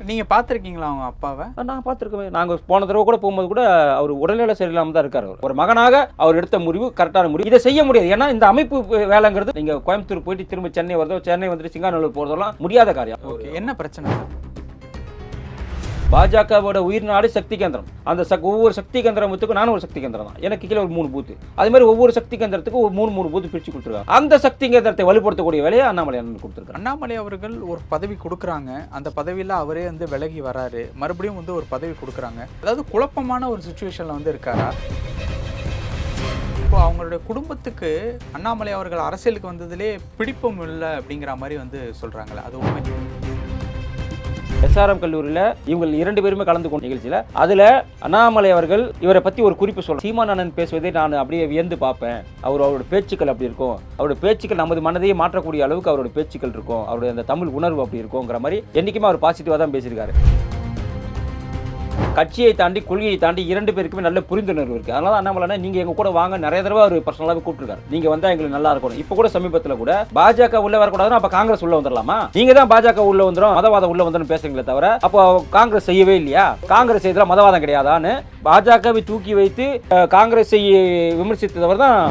நீங்க பாத்திருக்கீங்களா அவங்க அப்பாவை? நான் பார்த்துருக்கேன். நாங்கள் போன தடவை கூட போகும்போது கூட அவர் உடல்நிலை சரியில்லாமல் தான் இருக்கார். ஒரு மகனாக அவர் எடுத்த முடிவு கரெக்டான முடிவு. இதை செய்ய முடியாது. ஏன்னா இந்த அமைப்பு வேலைங்கிறது நீங்க கோயம்புத்தூர் போயிட்டு திரும்ப சென்னை வருதோ, சென்னை வந்துட்டு சிங்காநல்லூர் போறதெல்லாம் முடியாத காரியம். என்ன பிரச்சனை? பாஜகவோட உயிர் நாடு சக்தி கேந்திரம். அந்த ஒவ்வொரு சக்தி கேந்திரத்துக்கும் நானும் ஒரு சக்தி கேந்திரம் தான். எனக்கு கீழே ஒரு 3 பூத்து. அதே மாதிரி ஒவ்வொரு சக்தி கேந்திரத்துக்கும் ஒரு 3 பூத்து பிரிச்சு கொடுத்துருக்காங்க. அந்த சக்தி கேந்திரத்தை வலுப்படுத்தக்கூடிய வேலையை அண்ணாமலை கொடுத்துருக்காங்க. அண்ணாமலை அவர்கள் ஒரு பதவி கொடுக்குறாங்க. அந்த பதவியில் அவரே விலகி வராரு. மறுபடியும் ஒரு பதவி கொடுக்குறாங்க. அதாவது குழப்பமான ஒரு சுச்சுவேஷன்ல இருக்காரா? இப்போ அவங்களுடைய குடும்பத்துக்கு அண்ணாமலை அவர்கள் அரசியலுக்கு வந்ததிலே பிடிப்பும் இல்லை அப்படிங்கிற மாதிரி சொல்றாங்களே, அது உண்மை? SRM கல்லூரியில் இவங்க 2 பேருமே கலந்து கொண்ட நிகழ்ச்சியில் அதில் அண்ணாமலை அவர்கள் இவரை பற்றி ஒரு குறிப்பு சொல்ல, சீமானந்தன் பேசுவதை நான் அப்படியே வியந்து பார்ப்பேன். அவரோட பேச்சுக்கள் அப்படி இருக்கும், அவரோட பேச்சுக்கள் நமது மனதையே மாற்றக்கூடிய அளவுக்கு அவரோட பேச்சுக்கள் இருக்கும், அவருடைய அந்த தமிழ் உணர்வு அப்படி இருக்குங்கிற மாதிரி என்றைக்குமே அவர் பாசிட்டிவாக தான் பேசியிருக்காரு. கட்சியை தாண்டி கொள்கையை தாண்டி 2 பேருக்குமே நல்ல புரிந்துணர்வு இருக்கு. அதனால அண்ணாமலை நீங்க எங்க கூட வாங்க நிறைய தடவை அவர் பர்சனலாவே கூப்பிட்டுருக்காரு. நீங்க வந்தா எங்களுக்கு நல்லா இருக்கும். இப்ப கூட சமீபத்தில் கூட பாஜக உள்ள வரக்கூடாதுன்னா அப்ப காங்கிரஸ் உள்ள வந்துடலாமா? நீங்க தான் பாஜக உள்ள வந்துடும், மதவாதம் உள்ள வந்துடும் பேசுறீங்களே தவிர அப்போ காங்கிரஸ் செய்யவே இல்லையா? காங்கிரஸ் செய்தல மதவாதம் கிடையாதான்னு பாஜகவை தூக்கி வைத்து காங்கிரஸை விமர்சித்தவர் தான்.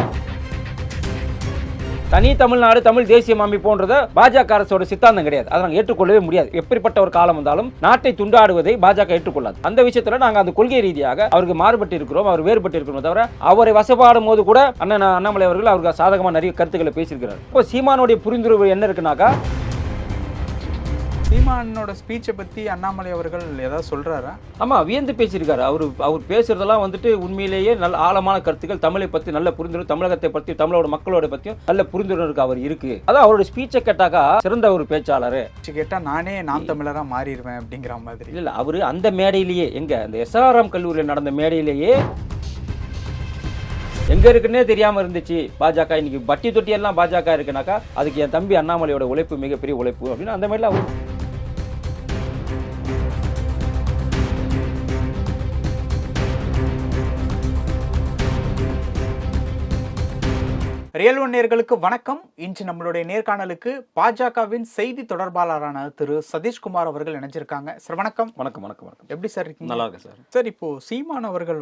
தனி தமிழ்நாடு தமிழ் தேசியம் அமைப்புன்றத பாஜக அரசோட சித்தாந்தம் கிடையாது. அதை நாங்கள் ஏற்றுக்கொள்ளவே முடியாது. எப்படிப்பட்ட ஒரு காலம் வந்தாலும் நாட்டை துண்டாடுவதை பாஜக ஏற்றுக்கொள்ளாது. அந்த விஷயத்துல நாங்கள் அந்த கொள்கை ரீதியாக அவருக்கு மாறுபட்டு இருக்கிறோம், அவர் வேறுபட்டு இருக்கிறோம் தவிர அவரை வசப்பாடும் போது கூட அண்ணாமலை அவர்கள் அவருக்கு சாதகமாக நிறைய கருத்துக்களை பேசியிருக்கிறார். இப்போ சீமானுடைய புரிந்துணர்வு என்ன இருக்குனாக்கா, சீமானோட ஸ்பீச்சை பற்றி அண்ணாமலை அவர்கள் ஏதாவது சொல்கிறாரா? ஆமாம், வியந்து பேசியிருக்காரு. அவர் பேசுறதெல்லாம் உண்மையிலேயே நல்ல ஆழமான கருத்துக்கள், தமிழை பற்றி நல்ல புரிந்துணர்வு, தமிழகத்தை பற்றி தமிழோட மக்களோட பற்றியும் நல்ல புரிந்துணர்வுக்கு அவர் இருக்கு. அதான் அவரோட ஸ்பீச்சை கேட்டாக்கா சிறந்த ஒரு பேச்சாளர். கேட்டால் நானே நாம் தமிழராக மாறிடுவேன் அப்படிங்கிற மாதிரி. இல்லை, அவர் அந்த மேடையிலேயே அந்த SRM கல்லூரியில் நடந்த மேடையிலேயே எங்க இருக்குன்னே தெரியாம இருந்துச்சு பாஜக. இன்னைக்கு பட்டி தொட்டி எல்லாம் பாஜக இருக்குனாக்கா அதுக்கு என் தம்பி அண்ணாமலையோட உழைப்பு மிகப்பெரிய உழைப்பு அப்படின்னு அந்த மாதிரிலாம் அவர். ரியல் ஒன் நேயர்களுக்கு வணக்கம். இன்று நம்மளுடைய நேர்காணலுக்கு பாஜகவின் செய்தி தொடர்பாளரான திரு சதீஷ்குமார் அவர்கள் இணைஞ்சிருக்காங்க. சார் வணக்கம். வணக்கம். வணக்கம். வணக்கம். எப்படி சார் இருக்கீங்க? நல்லா இருக்கு சார். சார், இப்போ சீமான் அவர்கள்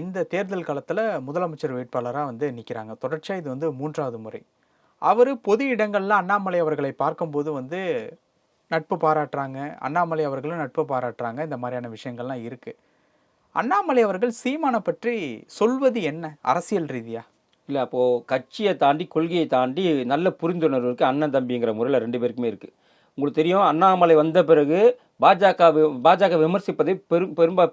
இந்த தேர்தல் காலத்துல முதலமைச்சர் வேட்பாளராக நிற்கிறாங்க. தொடர்ச்சியா இது 3வது முறை. அவர் பொது இடங்கள்ல அண்ணாமலை அவர்களை பார்க்கும்போது நட்பு பாராட்டுறாங்க, அண்ணாமலை அவர்களும் நட்பு பாராட்டுறாங்க. இந்த மாதிரியான விஷயங்கள்லாம் இருக்கு. அண்ணாமலை அவர்கள் சீமானை பற்றி சொல்வது என்ன அரசியல் ரீதியா? இல்லை, அப்போது கட்சியை தாண்டி கொள்கையை தாண்டி நல்ல புரிந்துணர்வு இருக்குது. அண்ணன் தம்பிங்கிற முறையில் 2 பேருக்குமே இருக்குது. உங்களுக்கு தெரியும், அண்ணாமலை வந்த பிறகு பாஜக விமர்சிப்பதை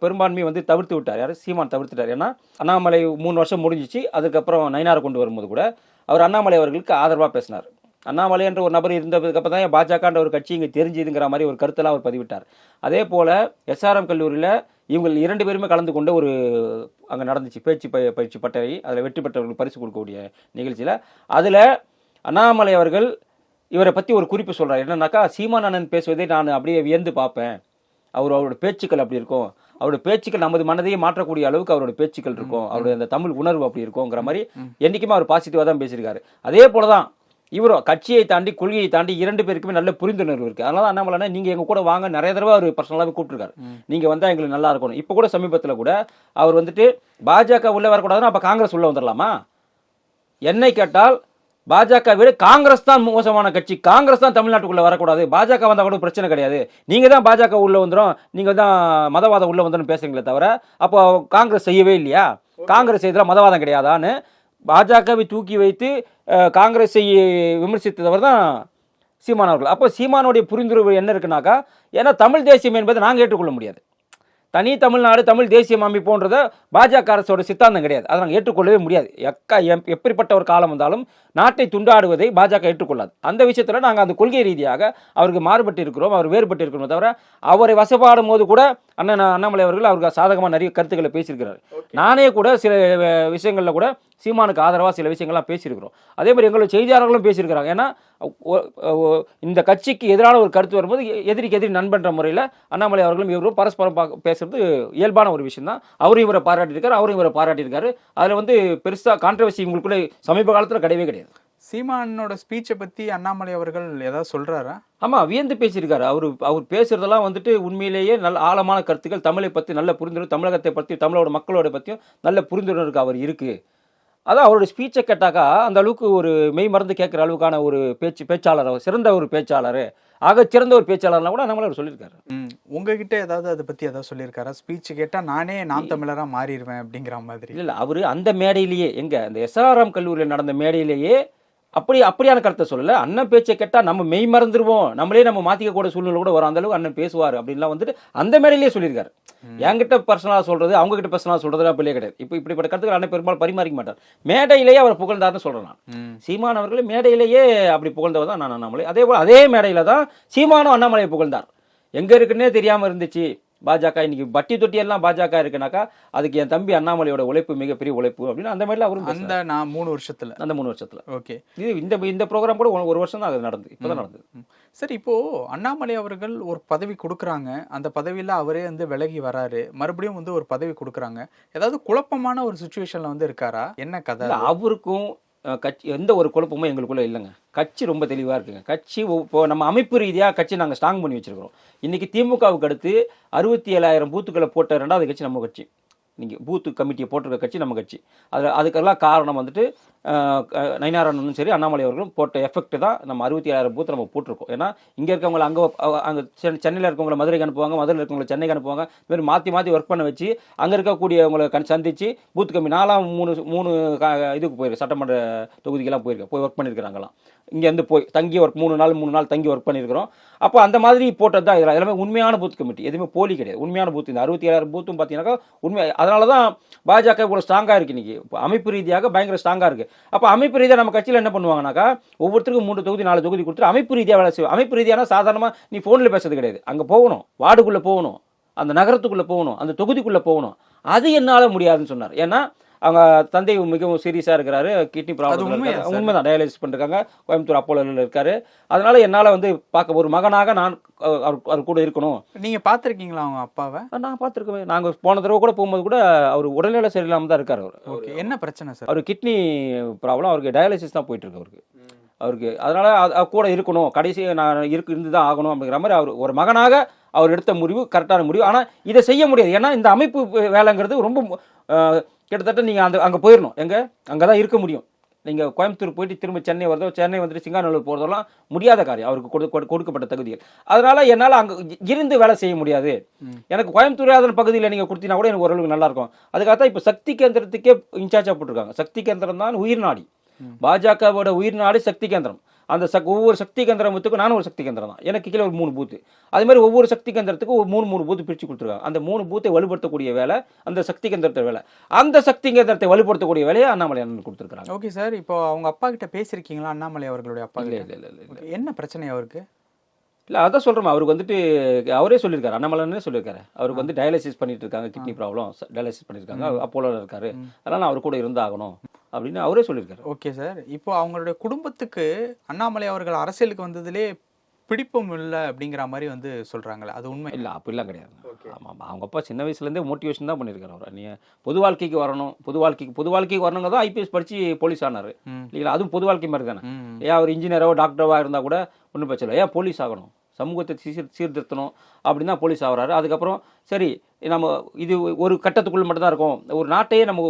பெரும்பான்மையை தவிர்த்து விட்டார். யார்? சீமான் தவிர்த்துட்டார். ஏன்னா அண்ணாமலை 3 வருஷம் முடிஞ்சிச்சு. அதுக்கப்புறம் நயினாரை கொண்டு வரும்போது கூட அவர் அண்ணாமலை அவர்களுக்கு ஆதரவாக பேசினார். அண்ணாமலை என்ற ஒரு நபர் இருந்ததுக்கப்புறம் தான் பாஜகன்ற ஒரு கட்சி இங்கே தெரிஞ்சுதுங்கிற மாதிரி ஒரு கருத்தெல்லாம் அவர் பதிவிட்டார். அதே போல் SRM கல்லூரியில் இவங்க 2 பேருமே கலந்து கொண்ட ஒரு அங்கே நடந்துச்சு பயிற்சி பட்டறை. அதில் வெற்றி பெற்றவர்களுக்கு பரிசு கொடுக்கக்கூடிய நிகழ்ச்சியில் அதில் அண்ணாமலை அவர்கள் இவரை பற்றி ஒரு குறிப்பு சொல்கிறார். என்னன்னாக்கா, சீமானந்தன் பேசுவதை நான் அப்படியே வியந்து பார்ப்பேன். அவரோட பேச்சுக்கள் அப்படி இருக்கும், அவரோட பேச்சுக்கள் நமது மனதையே மாற்றக்கூடிய அளவுக்கு அவரோட பேச்சுக்கள் இருக்கும், அவருடைய அந்த தமிழ் உணர்வு அப்படி இருக்குங்கிற மாதிரி என்றைக்குமே அவர் பாசிட்டிவாக தான் பேசியிருக்காரு. அதே போல தான் இவரும் கட்சியை தாண்டி கொள்கையை தாண்டி 2 பேருக்குமே நல்ல புரிந்துணர்வு இருக்கு. அதனால அண்ணாமலை நீங்க எங்க கூட வாங்க நிறைய தடவை அவர் பர்சனலாவே கூப்பிட்டுருக்காரு. நீங்க வந்தா எங்களுக்கு நல்லா இருக்கும். இப்ப கூட சமீபத்தில் கூட அவர் பாஜக உள்ள வரக்கூடாதுன்னா அப்ப காங்கிரஸ் உள்ள வந்துடலாமா? என்னை கேட்டால் பாஜக விட காங்கிரஸ் தான் மோசமான கட்சி. காங்கிரஸ் தான் தமிழ்நாட்டுக்குள்ள வரக்கூடாது. பாஜக வந்தா கூட பிரச்சனை கிடையாது. நீங்க தான் பாஜக உள்ள வந்துடும், நீங்க தான் மதவாதம் உள்ள வந்துடும் பேசுறீங்களே தவிர அப்போ காங்கிரஸ் செய்யவே இல்லையா? காங்கிரஸ் செய்தல மதவாதம் கிடையாதான்னு பாஜகவை தூக்கி வைத்து காங்கிரஸை விமர்சித்தவர் தான் சீமான் அவர்கள். அப்போ சீமானுடைய புரிந்துணர்வு என்ன இருக்குனாக்கா, ஏன்னா தமிழ் தேசியம் என்பதை நாங்கள் ஏற்றுக்கொள்ள முடியாது. தனி தமிழ்நாடு தமிழ் தேசியம் அமைப்புன்றத பாஜக அரசோட சித்தாந்தம் கிடையாது. அதை நாங்கள் ஏற்றுக்கொள்ளவே முடியாது. எப்படிப்பட்ட ஒரு காலம் வந்தாலும் நாட்டை துண்டாடுவதை பாஜக ஏற்றுக்கொள்ளாது. அந்த விஷயத்தில் நாங்கள் அந்த கொள்கை ரீதியாக அவருக்கு மாறுபட்டு இருக்கிறோம், அவர் வேறுபட்டு இருக்கிறோம் தவிர அவரை வசப்பாடும் போது கூட அண்ணாமலை அவர்கள் அவருக்கு சாதகமாக நிறைய கருத்துக்களை பேசியிருக்கிறார். நானே கூட சில விஷயங்களில் கூட சீமானுக்கு ஆதரவாக சில விஷயங்கள்லாம் பேசியிருக்கிறோம். அதே மாதிரி எங்களோட செய்தியாளர்களும் பேசியிருக்கிறாங்க. ஏன்னா இந்த கட்சிக்கு எதிரான ஒரு கருத்து வரும்போது எதிரிக்கு எதிரி நண்பன்ற முறையில் அண்ணாமலை அவர்களும் இவரும் பரஸ்பரம் பேசுறது இயல்பான ஒரு விஷயம் தான். அவரும் இவரை பாராட்டியிருக்காரு, அவரும் இவரை பாராட்டியிருக்காரு. அதில் பெருசாக கான்ட்ரவர்சி இவங்களுக்குள்ளே சமீப காலத்தில் கிடையவே கிடையாது. சீமானோட ஸ்பீச்சை பத்தி அண்ணாமலை அவர்கள் ஏதாவது சொல்றாரா? ஆமா, வியந்து பேசியிருக்காரு. அவர் பேசுறதெல்லாம் வந்துட்டு உண்மையிலேயே நல்ல ஆழமான கருத்துக்கள், தமிழை பத்தி நல்ல புரிந்துணர்வு, தமிழகத்தை பத்தி தமிழோட மக்களோட பத்தியும் நல்ல புரிந்துணர்வுக்கு அவர் இருக்கு. அதான் அவரோட ஸ்பீச்சை கேட்டாக்கா அந்த அளவுக்கு ஒரு மெய் மறந்து கேட்குற அளவுக்கான ஒரு பேச்சாளர், அவர் சிறந்த ஒரு பேச்சாளர், ஆக சிறந்த ஒரு பேச்சாளர்லாம் கூட நம்மள அவர் சொல்லியிருக்காரு. உங்ககிட்ட ஏதாவது அதை பத்தி ஏதாவது சொல்லியிருக்காரா? ஸ்பீச் கேட்டா நானே நாம் தமிழரா மாறிடுவேன் அப்படிங்கிற மாதிரி. இல்ல அவரு அந்த மேடையிலேயே, எங்க அந்த எஸ்ஆர்எம் கல்லூரியில் நடந்த மேடையிலேயே அப்படியான கருத்தை சொல்லல. அண்ணன் பேச்சை கேட்டா நம்ம மெய் மறந்துருவோம், நம்மளே நம்ம மாத்திக்க கூட சூழ்நிலை கூட வரும், அந்த அளவுக்கு அண்ணன் பேசுவார் அப்படின்லாம் வந்துட்டு அந்த மேடையிலேயே சொல்லியிருக்காரு. என்கிட்ட பர்சனலா சொல்றது, அவங்க கிட்ட பர்சனலா சொல்றது பிள்ளையே கிடையாது. இப்போ இப்படிப்பட்ட கருத்துக்கள் அண்ணன் பெரும்பாலும் பரிமாறிக்க மாட்டார். மேடையிலேயே அவர் புகழ்ந்தார்னு சொல்றேன் நான். சீமான் அவர்களே மேடையிலேயே அப்படி புகழ்ந்தவர் தான் நான் அண்ணாமலை. அதே போல அதே மேடையில தான் சீமானும் அண்ணாமலையை புகழ்ந்தார். எங்க இருக்குன்னே தெரியாம இருந்துச்சு பாஜக, இன்னைக்கு பட்டி தொட்டி எல்லாம் பாஜக இருக்குனாக்கா அதுக்கு என் தம்பி அண்ணாமலையோட உழைப்பு மிகப்பெரிய உழைப்பு அப்படின்னு அந்த மாதிரி அவரும் அந்த நான் 3 வருஷத்துல அந்த 3 வருஷத்துல. ஓகே, இது இந்த ப்ரோக்ராம் கூட 1 வருஷம் தான் அது நடந்தது, இப்பதான் நடந்தது. சரி, இப்போ அண்ணாமலை அவர்கள் ஒரு பதவி கொடுக்குறாங்க, அந்த பதவியில அவரே வந்து விலகி வராரு, மறுபடியும் வந்து ஒரு பதவி கொடுக்குறாங்க. ஏதாவது குழப்பமான ஒரு சுச்சுவேஷன்ல வந்து இருக்காரா? என்ன கதை? அவருக்கும் கட்சி எந்த ஒரு குழப்பமும் எங்களுக்குள்ள இல்லைங்க. கட்சி ரொம்ப தெளிவாக இருக்குங்க. கட்சி இப்போ நம்ம அமைப்பு ரீதியாக கட்சி நாங்கள் ஸ்ட்ராங் பண்ணி வச்சிருக்கிறோம். இன்னைக்கு திமுகவுக்கு அடுத்து 67,000 பூத்துக்களை போட்ட 2வது கட்சி நம்ம கட்சி. நீங்கள் பூத்து கமிட்டியை போட்டிருக்க கட்சி நம்ம கட்சி. அதுக்கெல்லாம் காரணம் வந்துட்டு நயினாரனும் சரி அண்ணாமலை அவர்களும் போட்ட எஃபெக்ட் தான் நம்ம 67,000 பூத்து நம்ம போட்டிருக்கோம். ஏன்னா இங்கே இருக்கவங்களை அங்கே சென்னையில் இருக்கவங்களை மதுரைக்கு அனுப்புவாங்க, மதுரையில் இருக்கவங்களை சென்னைக்கு அனுப்புவாங்க. இது மாதிரி மாற்றி ஒர்க் பண்ண வச்சு அங்கே இருக்கக்கூடியவங்களை சந்திச்சு பூத்து கம்மி நாலாம் 3 இதுக்கு போயிருக்கு, சட்டமன்ற தொகுதிக்கெல்லாம் போயிருக்கேன், போய் ஒர்க் பண்ணியிருக்கிறாங்களாம். இங்கேருந்து போய் தங்கி ஒர்க் 3 நாள் தங்கி ஒர்க் பண்ணியிருக்கிறோம். அப்போ அந்த மாதிரி போட்டது தான் இதெல்லாம். எல்லாமே உண்மையான பூத் கமிட்டி, எதுவுமே போலி கிடையாது, உண்மையான பூத். இந்த 67,000 பூத்தும் பார்த்தீங்கன்னாக்கா உண்மை. அதனால தான் பாஜக இவ்வளோ ஸ்ட்ராங்காக இருக்குது. இன்னைக்கு அமைப்பு ரீதியாக பயங்கர ஸ்ட்ராங்காக இருக்குது. அப்போ அமைப்பு ரீதியாக நம்ம கட்சியில் என்ன பண்ணுவாங்கனாக்கா ஒவ்வொருத்தருக்கும் 3 தொகுதி 4 தொகுதி கொடுத்துட்டு அமைப்பு ரீதியாக வேலை செய்வோம். அமைப்பு ரீதியான சாதாரணமாக நீ ஃபோனில் பேசுறது கிடையாது. அங்கே போகணும், வார்டுக்குள்ளே போகணும், அந்த நகரத்துக்குள்ளே போகணும், அந்த தொகுதிக்குள்ளே போகணும். அது என்னால் முடியாதுன்னு சொன்னார். ஏன்னா அவங்க தந்தை மிகவும் சீரியஸாக இருக்கிறாரு, கிட்னி ப்ராப்ளம், உண்மைதான், டயாலிசிஸ் பண்ணிருக்காங்க, கோயம்புத்தூர் அப்போலோவில் இருக்காரு. அதனால என்னால் வந்து பார்க்க ஒரு மகனாக நான் அவர் கூட இருக்கணும். நீங்கள் பார்த்துருக்கீங்களா அவங்க அப்பாவை? நான் பார்த்துருக்கேன். நாங்கள் போன தடவை கூட போகும்போது கூட அவர் உடல்நிலை சரியில்லாமல் தான் இருக்கார். அவர் ஓகே, என்ன பிரச்சனை சார்? அவர் கிட்னி ப்ராப்ளம், அவருக்கு டயாலிசிஸ் தான் போயிட்டு இருக்கு அவருக்கு. அதனால கூட இருக்கணும், கடைசி நான் இருந்து தான் ஆகணும் அப்படிங்கிற மாதிரி அவர் ஒரு மகனாக அவர் எடுத்த முடிவு கரெக்டான முடிவு. ஆனால் இதை செய்ய முடியாது. ஏன்னா இந்த அமைப்பு வேலைங்கிறது ரொம்ப கிட்டத்தட்ட நீங்கள் அங்கே போயிடணும். அங்கே தான் இருக்க முடியும். நீங்கள் கோயம்புத்தூர் போயிட்டு திரும்ப சென்னை வரதோ, சென்னை வந்துட்டு சிங்காநல்லூர் போகிறதெல்லாம் முடியாத காரியம் அவருக்கு கொடுக்கப்பட்ட தகுதிகள். அதனால என்னால் அங்கே இருந்து வேலை செய்ய முடியாது. எனக்கு கோயம்புத்தூர் அதன் பகுதியில் நீங்கள் கொடுத்தீங்கன்னா கூட எனக்கு ஓரளவுக்கு நல்லா இருக்கும். அதுக்காகத்தான் இப்போ சக்தி கேந்திரத்துக்கே இன்சார்ஜாக போட்டிருக்காங்க. சக்தி கேந்திரம் தான் உயிர்நாடி, பாஜகவோட உயிர்நாடி சக்தி கேந்திரம். அந்த ஒவ்வொரு சக்தி கேந்திரத்துக்கும் நானும் ஒரு சக்தி கேந்திரம் தான், எனக்கு கீழே ஒரு 3 பூத்து. அதே மாதிரி ஒவ்வொரு சக்தி கேந்திரத்துக்கும் ஒரு 3 பூத்து பிரித்து கொடுத்துருக்காங்க. அந்த 3 பூத்தை வலுப்படுத்தக்கூடிய வேலை அந்த சக்தி கேந்திரத்தை வேலை. அந்த சக்தி கேந்திரத்தை வலுப்படுத்தக்கூடிய வேலையை அண்ணாமலை அண்ணன் கொடுத்துருக்காங்க. ஓகே சார், இப்போ அவங்க அப்பா கிட்ட பேசியிருக்கீங்களா? அண்ணாமலை அவர்களுடைய அப்பா? இல்லை. என்ன பிரச்சனை அவருக்கு? இல்லை, அதான் சொல்கிறோம். அவருக்கு வந்துட்டு அவரே சொல்லியிருக்காரு, அண்ணாமலைன்னு சொல்லியிருக்காரு, அவருக்கு வந்து டயாலிசிஸ் பண்ணிட்டு இருக்காங்க, கிட்னி ப்ராப்ளம், டயாலிசிஸ் பண்ணியிருக்காங்க, அப்போலோவில் இருக்காரு, அதனால் அவர் கூட இருந்தாகணும் அப்படின்னு அவரே சொல்லியிருக்காரு. ஓகே சார், இப்போ அவங்களுடைய குடும்பத்துக்கு அண்ணாமலை அவர்கள் அரசியலுக்கு வந்ததுலே பிடிப்பும் இல்லை அப்படிங்கிற மாதிரி வந்து சொல்கிறாங்களே, அது உண்மை இல்லை? அப்படிலாம் கிடையாது. ஆமாம், அவங்க அப்பா சின்ன வயசுலேருந்தே மோட்டிவேஷன் தான் பண்ணியிருக்காரு. அவர் நீ பொது வாழ்க்கைக்கு வரணும், பொது வாழ்க்கைக்கு வரணுங்க தான் ஐபிஎஸ் படித்து போலீஸ் ஆனார் இல்லைங்களா? அதுவும் பொது வாழ்க்கை மாதிரி தானே. ஏன் அவர் இன்ஜினியரோ டாக்டரோ இருந்தால் கூட ஒன்றும் பிரச்சனை இல்லை. ஏன் போலீஸ் ஆகணும்? சமூகத்தை சீர்திருத்தணும் அப்படின்னு தான் போலீஸ் ஆகிறாரு. அதுக்கப்புறம் சரி நம்ம இது ஒரு கட்டத்துக்குள்ள மட்டும் தான் இருக்கும், ஒரு நாட்டையே நம்ம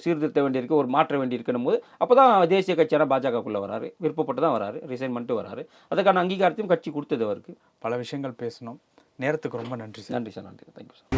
சீர்திருத்த வேண்டியிருக்கு, ஒரு மாற்ற வேண்டியிருக்கணும் போது அப்போ தான் தேசிய கட்சியான பாஜகக்குள்ளே வராரு, விருப்பப்பட்டு தான் வராரு, ரிசைன் பண்ணிட்டு வராரு. அதுக்கான அங்கீகாரத்தையும் கட்சி கொடுத்தது அவருக்கு. பல விஷயங்கள் பேசணும். நேரத்துக்கு ரொம்ப நன்றி சார். நன்றி சார். நன்றி, தேங்க்யூ சார்.